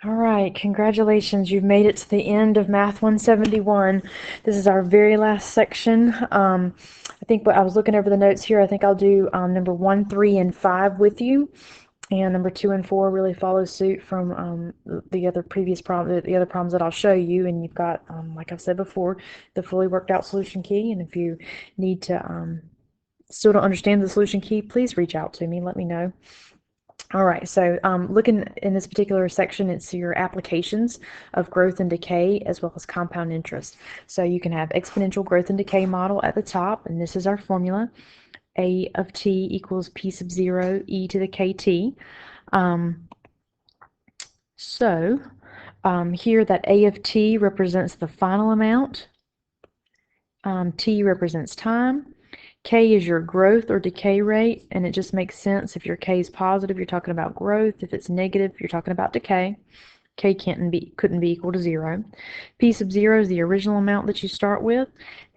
All right, congratulations. You've made it to the end of Math 171. This is our very last section. I think I was looking over the notes here. I think I'll do number 1, 3, and 5 with you. And number 2 and 4 really follow suit from the other previous problem, the other problems that I'll show you. And you've got, like I've said before, the fully worked out solution key. And if you need to still don't understand the solution key, please reach out to me. Let me know. All right, so looking in this particular section, it's your applications of growth and decay as well as compound interest. So you can have exponential growth and decay model at the top, and this is our formula. A of t equals p sub 0 e to the kt. Here that A of t represents the final amount. T represents time. K is your growth or decay rate, and it just makes sense. If your K is positive, you're talking about growth. If it's negative, you're talking about decay. K couldn't be equal to 0. P sub 0 is the original amount that you start with,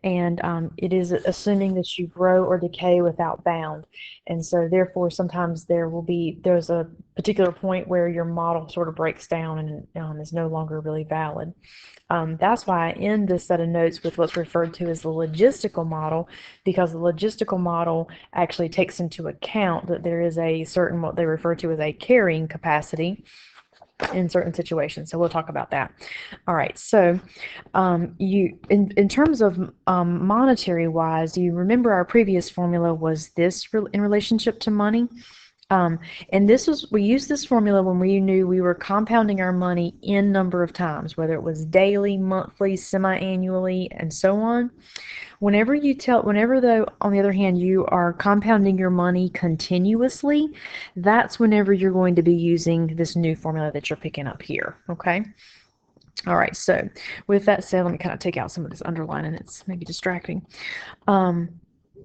and it is assuming that you grow or decay without bound. And so therefore sometimes there's a particular point where your model sort of breaks down and is no longer really valid. That's why I end this set of notes with what's referred to as the logistical model, because the logistical model actually takes into account that there is a certain, what they refer to as a carrying capacity in certain situations. So we'll talk about that. All right. So in terms of monetary wise, do you remember our previous formula was this in relationship to money? And we used this formula when we knew we were compounding our money in number of times, whether it was daily, monthly, semi-annually, and so on. Whenever though, on the other hand, you are compounding your money continuously, that's whenever you're going to be using this new formula that you're picking up here, okay? All right, so with that said, let me kind of take out some of this underlining. It's maybe distracting.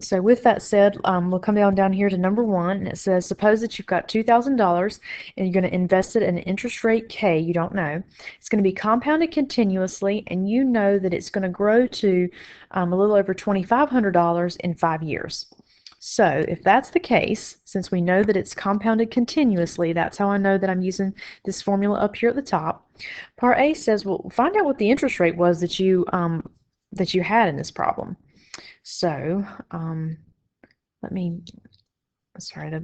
So with that said, we'll come down here to number 1, and it says, suppose that you've got $2,000 and you're going to invest it at an interest rate K, you don't know. It's going to be compounded continuously, and you know that it's going to grow to a little over $2,500 in 5 years. So if that's the case, since we know that it's compounded continuously, that's how I know that I'm using this formula up here at the top. Part A says, well, find out what the interest rate was that you had in this problem. So sorry, that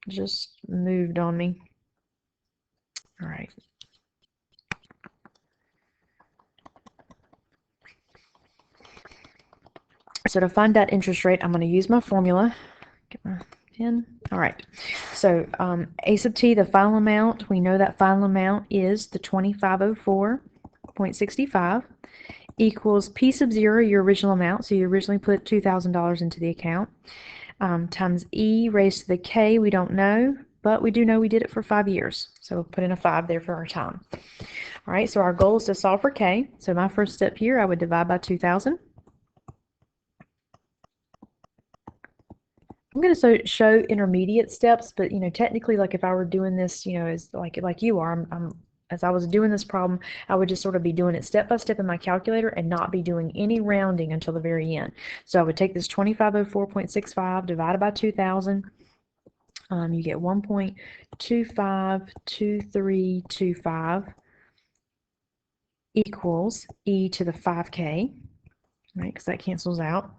just moved on me. All right. So to find that interest rate, I'm going to use my formula. Get my pen. All right. So A sub t, the final amount, we know that final amount is the 2504.65 equals P sub 0, your original amount, so you originally put $2,000 into the account, times E raised to the K, we don't know, but we do know we did it for 5 years. So we'll put in a 5 there for our time. All right, so our goal is to solve for K. So my first step here, I would divide by 2,000. I'm going to show intermediate steps, but technically, like if I were doing this, as like you are, as I was doing this problem, I would just sort of be doing it step by step in my calculator and not be doing any rounding until the very end. So I would take this 2504.65 divided by 2,000. You get 1.252325 equals e to the 5k. Right, because that cancels out.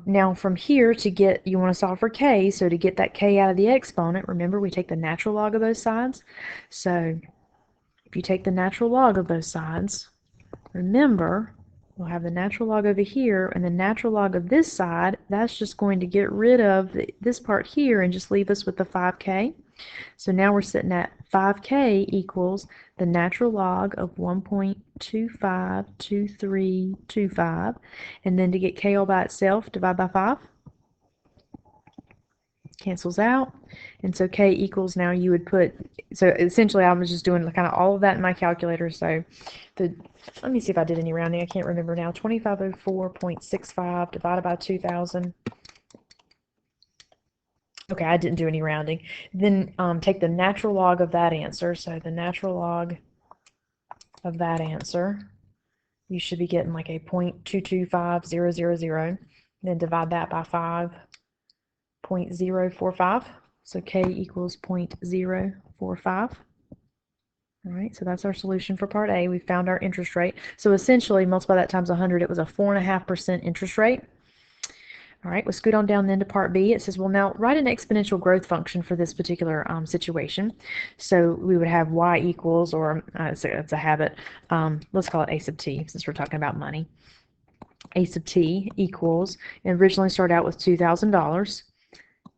Now from here you want to solve for k, so to get that k out of the exponent, remember we take the natural log of both sides. So if you take the natural log of both sides, remember we'll have the natural log over here, and the natural log of this side, that's just going to get rid of this part here and just leave us with the 5k. So now we're sitting at 5k equals the natural log of 1.252325, and then to get k all by itself, divide by 5. Cancels out, and so k equals, now you would put, so essentially I was just doing kind of all of that in my calculator. So let me see if I did any rounding, I can't remember now. 2504.65 divided by 2,000. Okay, I didn't do any rounding. Then take the natural log of that answer. So the natural log of that answer, you should be getting like a 0.225000. Then divide that by 5.045. So k equals 0.045. All right, so that's our solution for part A. We found our interest rate. So essentially, multiply that times 100, it was a 4.5% interest rate. All right, we'll scoot on down then to part B. It says, well, now write an exponential growth function for this particular situation. So we would have y equals, or it's a habit, let's call it a sub t, since we're talking about money. A sub t equals, and originally started out with $2,000,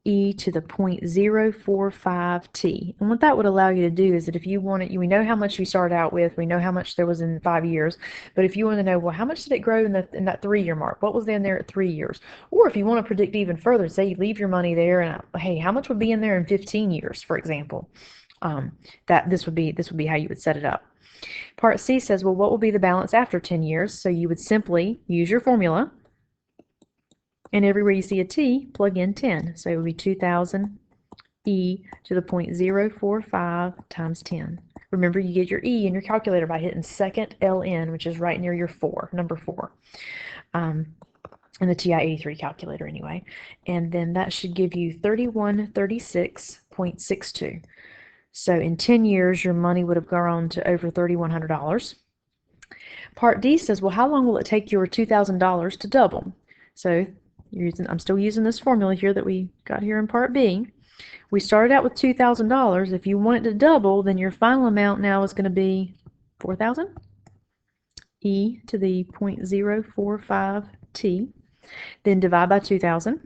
e to the 0.045t. And what that would allow you to do is that if you wanted, we know how much we started out with, we know how much there was in 5 years, but if you want to know, well, how much did it grow in that 3-year mark? What was in there at 3 years? Or if you want to predict even further, say you leave your money there and hey, how much would be in there in 15 years, for example? This would be how you would set it up. Part C says, well, what will be the balance after 10 years? So you would simply use your formula, and everywhere you see a t, plug in 10. So it would be 2,000 e to the 0.045 times 10. Remember, you get your e in your calculator by hitting second ln, which is right near your 4, number 4. In the TI-83 calculator anyway. And then that should give you 3136.62. So in 10 years, your money would have grown to over $3,100. Part D says, well, how long will it take your $2,000 to double? So I'm still using this formula here that we got here in part B. We started out with $2,000. If you want it to double, then your final amount now is going to be 4,000 e to the 0.045t. Then divide by 2,000.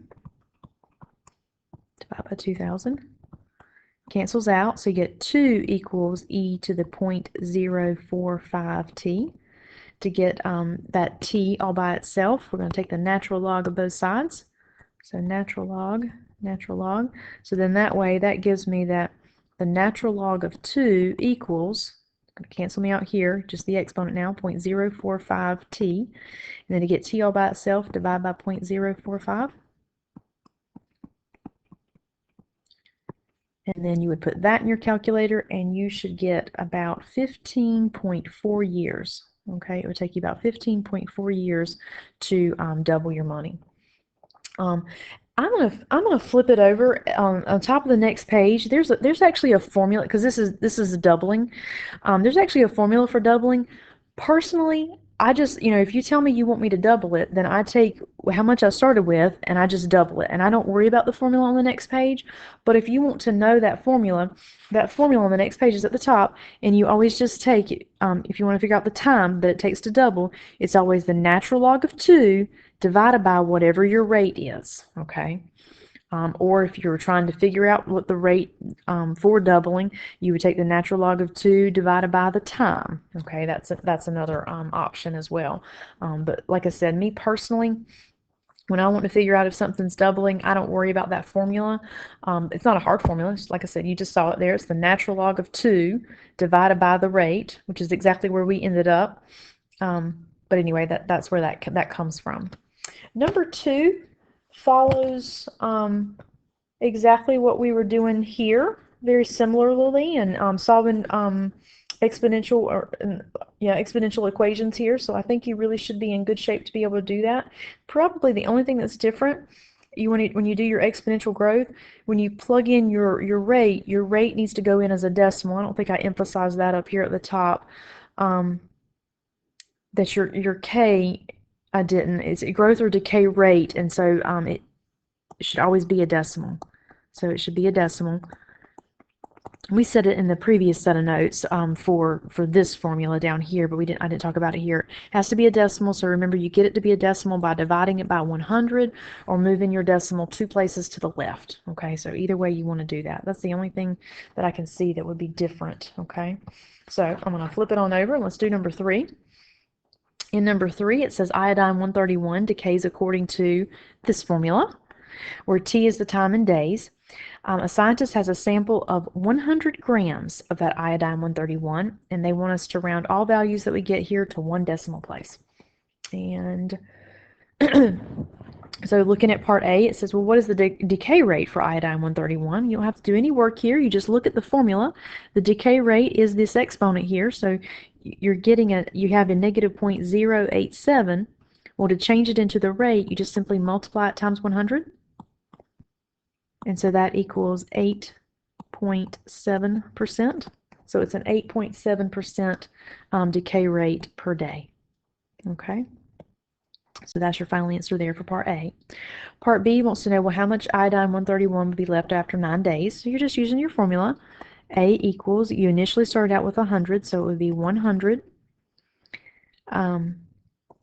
Divide by 2,000. Cancels out, so you get 2 equals e to the 0.045t. To get that t all by itself, we're going to take the natural log of both sides. So natural log. So then that way, that gives me that the natural log of 2 equals, I'm going to cancel me out here, just the exponent now, 0.045t. And then to get t all by itself, divide by 0.045. And then you would put that in your calculator, and you should get about 15.4 years. Okay, it would take you about 15.4 years to double your money. I'm gonna flip it over on top of the next page. There's actually a formula, because this is doubling. There's actually a formula for doubling. Personally, I just, if you tell me you want me to double it, then I take how much I started with and I just double it, and I don't worry about the formula on the next page. But if you want to know that formula on the next page is at the top, and you always just take, if you want to figure out the time that it takes to double, it's always the natural log of 2 divided by whatever your rate is, okay? Or if you're trying to figure out what the rate for doubling, you would take the natural log of 2 divided by the time. Okay, that's another option as well. But like I said, me personally, when I want to figure out if something's doubling, I don't worry about that formula. It's not a hard formula. Like I said, you just saw it there. It's the natural log of 2 divided by the rate, which is exactly where we ended up. But anyway, that's where that comes from. Number 2 follows exactly what we were doing here, very similarly, and solving exponential equations here. So I think you really should be in good shape to be able to do that. Probably the only thing that's different, when you do your exponential growth, when you plug in your rate needs to go in as a decimal. I don't think I emphasized that up here at the top. That your K, I didn't. It's a growth or decay rate, and so it should always be a decimal. So it should be a decimal. We said it in the previous set of notes for this formula down here, but I didn't talk about it here. It has to be a decimal, so remember, you get it to be a decimal by dividing it by 100 or moving your decimal 2 places to the left. Okay, so either way you want to do that. That's the only thing that I can see that would be different. Okay, so I'm going to flip it on over and let's do number 3. In number 3, it says iodine 131 decays according to this formula, where T is the time in days. A scientist has a sample of 100 grams of that iodine 131, and they want us to round all values that we get here to 1 decimal place. And so looking at part A, it says, well, what is the decay rate for iodine 131? You don't have to do any work here. You just look at the formula. The decay rate is this exponent here, so you have a negative 0.087. Well, to change it into the rate, you just simply multiply it times 100. And so that equals 8.7%. So it's an 8.7% decay rate per day. Okay, so that's your final answer there for part A. Part B wants to know, well, how much iodine 131 would be left after 9 days? So you're just using your formula. A equals, you initially started out with 100, so it would be 100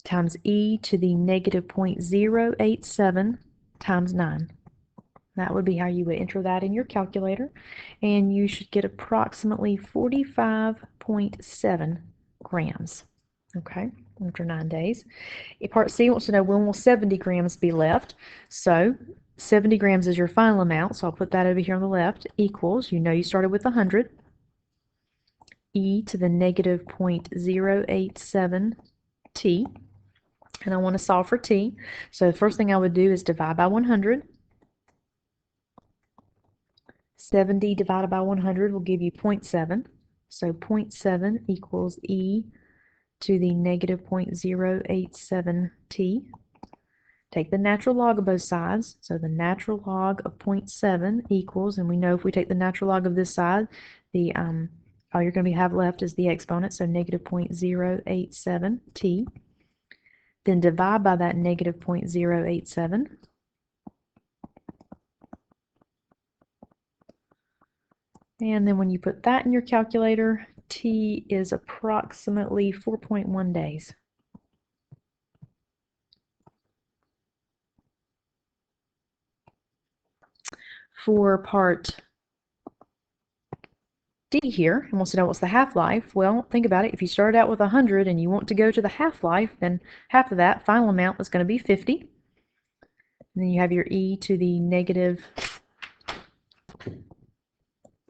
times e to the negative 0.087 times 9. That would be how you would enter that in your calculator, and you should get approximately 45.7 grams, okay, after 9 days. Part C wants to know, when will 70 grams be left? So 70 grams is your final amount, so I'll put that over here on the left, equals, you know you started with 100, e to the negative 0.087 t, and I want to solve for t. So the first thing I would do is divide by 100. 70 divided by 100 will give you 0.7. So 0.7 equals e to the negative 0.087 t. Take the natural log of both sides. So the natural log of 0.7 equals, and we know if we take the natural log of this side, the all you're going to have left is the exponent, so negative 0.087 t. Then divide by that negative 0.087. And then when you put that in your calculator, t is approximately 4.1 days. For part D here, and wants to know what's the half-life. Well, think about it. If you started out with 100 and you want to go to the half-life, then half of that final amount is going to be 50. And then you have your e to the negative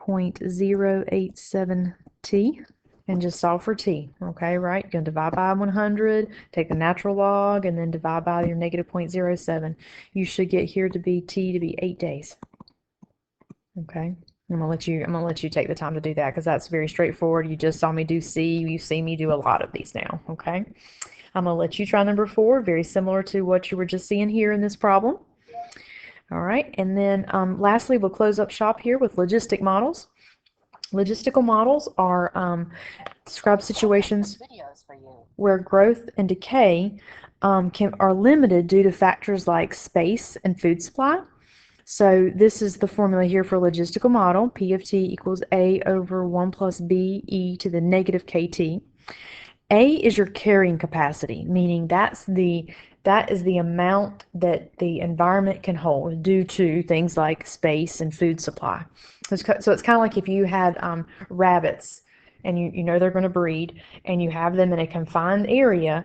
0.087 t, and just solve for t. Okay, right? You're going to divide by 100, take the natural log, and then divide by your negative 0.07. You should get here to be t to be 8 days. Okay, I'm gonna let you take the time to do that because that's very straightforward. You just saw me do C. You see me do a lot of these now. Okay, I'm gonna let you try number 4. Very similar to what you were just seeing here in this problem. All right, and then lastly, we'll close up shop here with logistic models. Logistical models are describe situations where growth and decay are limited due to factors like space and food supply. So this is the formula here for a logistical model. P of t equals A over 1 plus B e to the negative kt. A is your carrying capacity, meaning that is the amount that the environment can hold due to things like space and food supply. So it's kind of like if you had rabbits and you know they're going to breed and you have them in a confined area,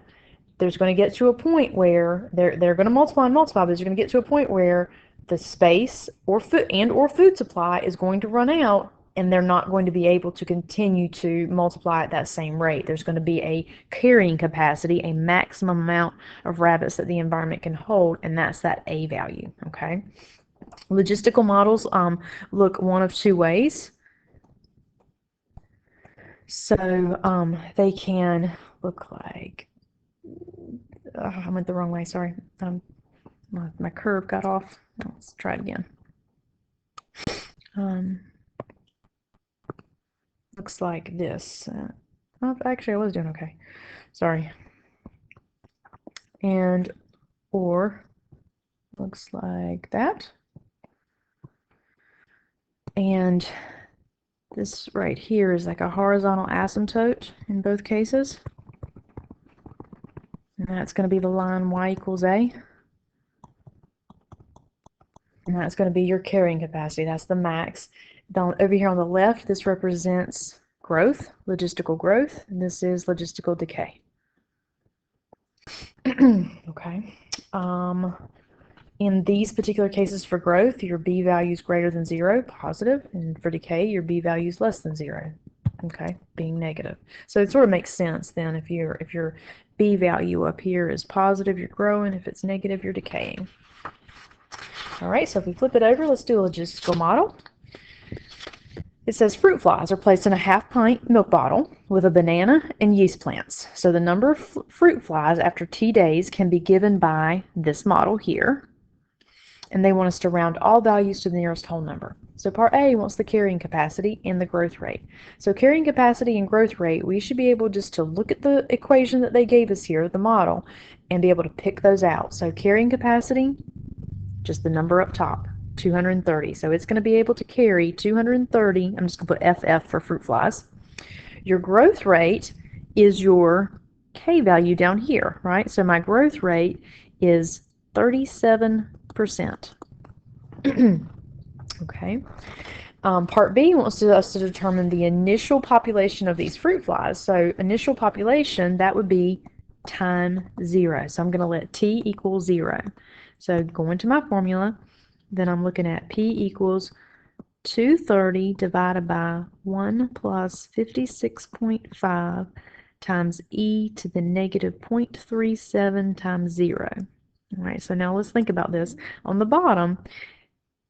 there's going to get to a point where they're going to multiply and multiply, but there's going to get to a point where the space or food supply is going to run out, and they're not going to be able to continue to multiply at that same rate. There's going to be a carrying capacity, a maximum amount of rabbits that the environment can hold, and that's that A value. Okay. Logistical models look one of two ways. So they can look like, I went the wrong way, sorry. My curve got off. Let's try it again. Looks like this. Actually, I was doing okay. Sorry. And or looks like that. And this right here is like a horizontal asymptote in both cases. And that's going to be the line y equals A. And that's going to be your carrying capacity. That's the max. Over here on the left, this represents growth, logistical growth, and this is logistical decay. Okay. In these particular cases for growth, your B value is greater than 0, positive, and for decay, your B value is less than 0, okay, being negative. So it sort of makes sense then if your B value up here is positive, you're growing. If it's negative, you're decaying. All right, so if we flip it over, let's do a logistical model. It says fruit flies are placed in a half-pint milk bottle with a banana and yeast plants. So the number of fruit flies after T days can be given by this model here. and they want us to round all values to the nearest whole number. So part A wants the carrying capacity and the growth rate. So carrying capacity and growth rate, we should be able just to look at the equation that they gave us here, the model, and be able to pick those out. So carrying capacity, just the number up top, 230. So it's going to be able to carry 230. I'm just going to put FF for fruit flies. Your growth rate is your K value down here, right? So my growth rate is 37%. Okay. Part B wants us to determine the initial population of these fruit flies. So initial population, that would be time 0. So I'm going to let T equal 0. So go into my formula, then I'm looking at P equals 230 divided by 1 plus 56.5 times e to the negative 0.37 times 0. All right, so now let's think about this. On the bottom,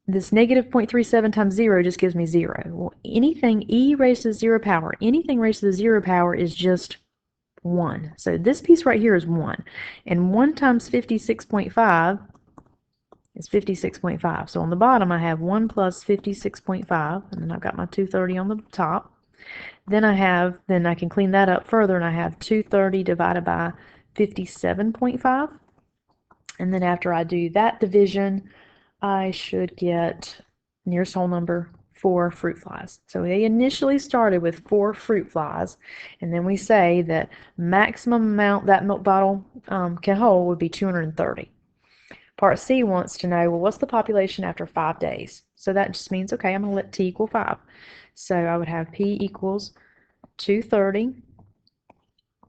this negative 0.37 times 0 just gives me 0. Well, anything e raised to the 0 power, anything raised to the 0 power is just 1. So this piece right here is 1. And 1 times 56.5 is 56.5. So on the bottom I have 1 plus 56.5, and then I've got my 230 on the top. Then I can clean that up further, and I have 230 divided by 57.5. And then after I do that division, I should get nearest whole number 4 fruit flies. So they initially started with 4 fruit flies, and then we say that maximum amount that milk bottle can hold would be 230. Part C wants to know, well, what's the population after 5 days? So that just means, okay, I'm going to let T equal 5. So I would have P equals 230,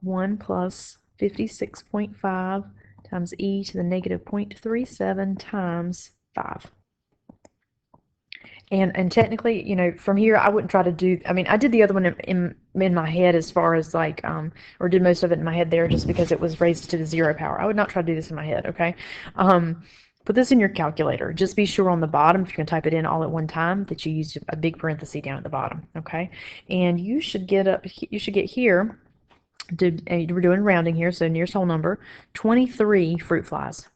1 plus 56.5 times e to the negative 0.37 times 5. And technically, you know, from here I wouldn't try to do, I mean, I did the other one in my head as far as like, or did most of it in my head there just because it was raised to the 0 power. I would not try to do this in my head, okay? Put this in your calculator. Just be sure on the bottom, if you're going to type it in all at one time, that you use a big parenthesis down at the bottom, okay? And you should get here, we're doing rounding here, so nearest whole number, 23 fruit flies.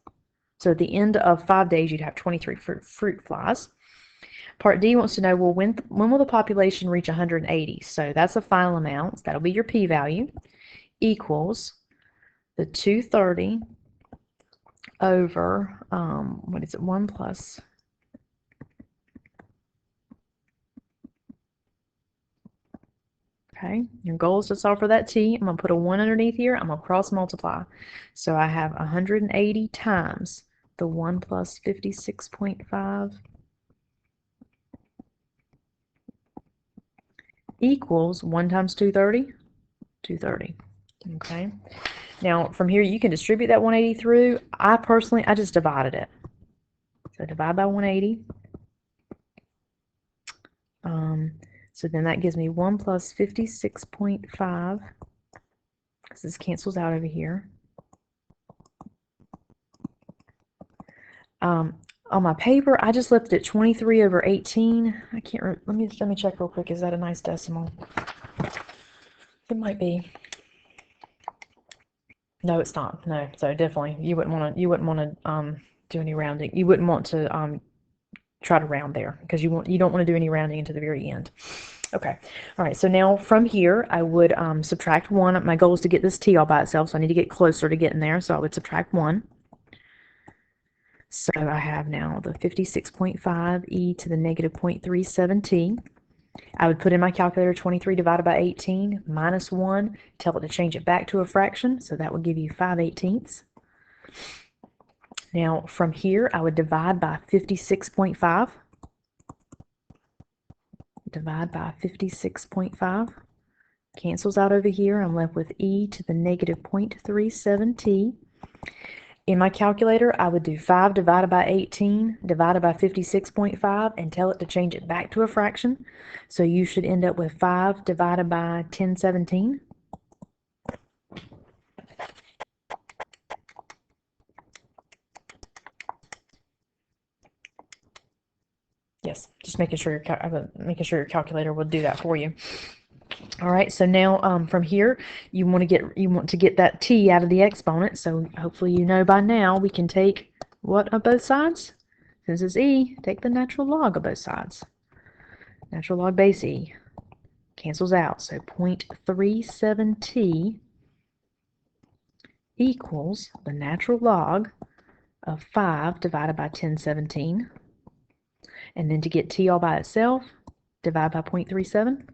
So at the end of 5 days, you'd have 23 fruit flies. Part D wants to know, well, when will the population reach 180? So that's the final amount. That'll be your p-value, equals the 230 over, 1 plus, okay, your goal is to solve for that t. I'm going to put a 1 underneath here. I'm going to cross multiply. So I have 180 times the 1 plus 56.5 equals 1 times 230, 230. Okay. Now from here you can distribute that 180 through. I just divided it. So divide by 180. So then that gives me 1 plus 56.5, because this cancels out over here. On my paper, I just left it 23 over 18. I can't. Let me check real quick. Is that a nice decimal? It might be. No, it's not. No. So definitely, you wouldn't want to do any rounding. You wouldn't want to try to round there, because you don't want to do any rounding until the very end. Okay. All right. So now from here, I would subtract 1. My goal is to get this t all by itself, so I need to get closer to getting there. So I would subtract 1. So I have now the 56.5 e to the negative 0.37 t. I would put in my calculator 23 divided by 18 minus 1, tell it to change it back to a fraction, so that would give you 5/18. Now from here I would divide by 56.5. Divide by 56.5. Cancels out over here. I'm left with e to the negative 0.37 t. In my calculator, I would do 5 divided by 18 divided by 56.5 and tell it to change it back to a fraction. So you should end up with 5 divided by 1017. Yes, just making sure your calculator will do that for you. All right, so now from here you want to get that t out of the exponent. So hopefully you know by now we can take what on both sides? Since it's e, take the natural log of both sides. Natural log base e cancels out, so 0.37t equals the natural log of 5 divided by 1017. And then to get t all by itself, divide by 0.37.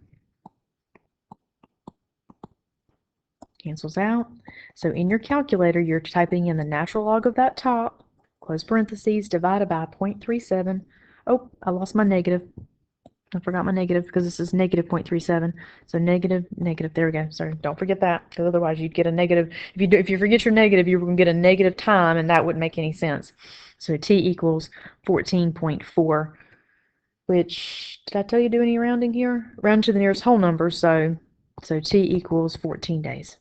Cancels out. So in your calculator, you're typing in the natural log of that top, close parentheses, divided by 0.37. Oh, I lost my negative. I forgot my negative because this is negative 0.37. So negative, negative. There we go. Sorry, don't forget that, because otherwise you'd get a negative. If you forget your negative, you're going to get a negative time, and that wouldn't make any sense. So t equals 14.4, which, did I tell you to do any rounding here? Round to the nearest whole number, so t equals 14 days.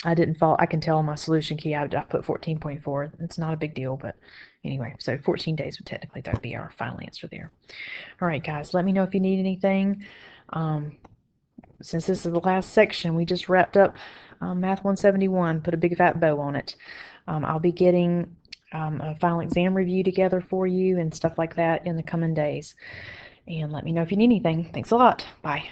I didn't fall. I can tell on my solution key I put 14.4. It's not a big deal, but anyway, so 14 days would technically that would be our final answer there. All right, guys, let me know if you need anything. Since this is the last section, we just wrapped up Math 171, put a big fat bow on it. I'll be getting a final exam review together for you and stuff like that in the coming days. And let me know if you need anything. Thanks a lot. Bye.